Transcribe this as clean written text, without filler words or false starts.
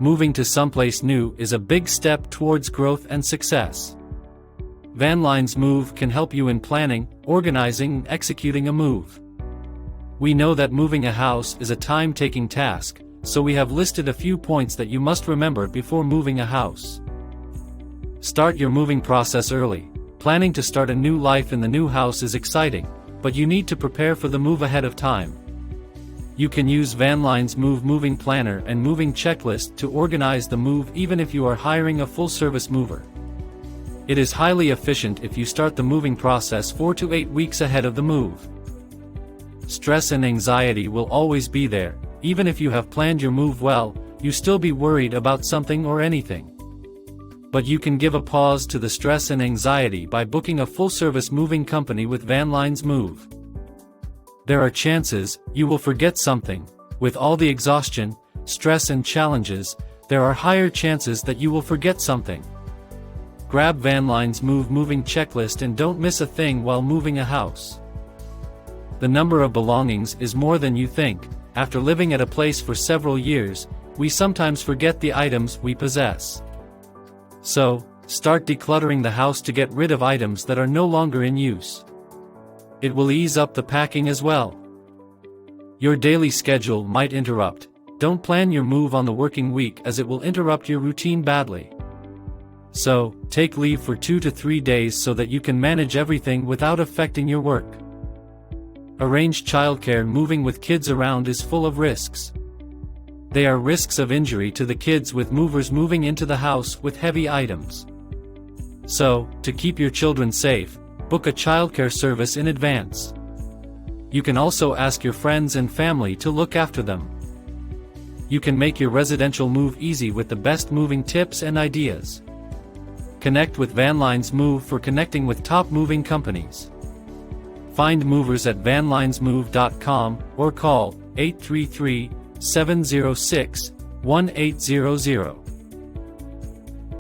moving to someplace new is a big step towards growth and success. Vanlines Move can help you in planning, organizing, and executing a move. We know that moving a house is a time-taking task, so we have listed a few points that you must remember before moving a house. Start your moving process early. Planning to start a new life in the new house is exciting, but you need to prepare for the move ahead of time. You can use Vanlines Move Moving Planner and Moving Checklist to organize the move even if you are hiring a full-service mover. It is highly efficient if you start the moving process 4 to 8 weeks ahead of the move. Stress and anxiety will always be there. Even if you have planned your move well, you still be worried about something or anything. But you can give a pause to the stress and anxiety by booking a full-service moving company with Vanlines Move. There are chances you will forget something. With all the exhaustion, stress and challenges, there are higher chances that you will forget something. Grab Vanlines Move Moving Checklist and don't miss a thing while moving a house. The number of belongings is more than you think. After living at a place for several years, we sometimes forget the items we possess. So, start decluttering the house to get rid of items that are no longer in use. It will ease up the packing as well. Your daily schedule might interrupt. Don't plan your move on the working week as it will interrupt your routine badly. So, take leave for 2 to 3 days so that you can manage everything without affecting your work. Arrange childcare. Moving with kids around is full of risks. There are risks of injury to the kids with movers moving into the house with heavy items. So, to keep your children safe, book a childcare service in advance. You can also ask your friends and family to look after them. You can make your residential move easy with the best moving tips and ideas. Connect with Vanlines Move for connecting with top moving companies. Find movers at vanlinesmove.com or call 833-706-1800.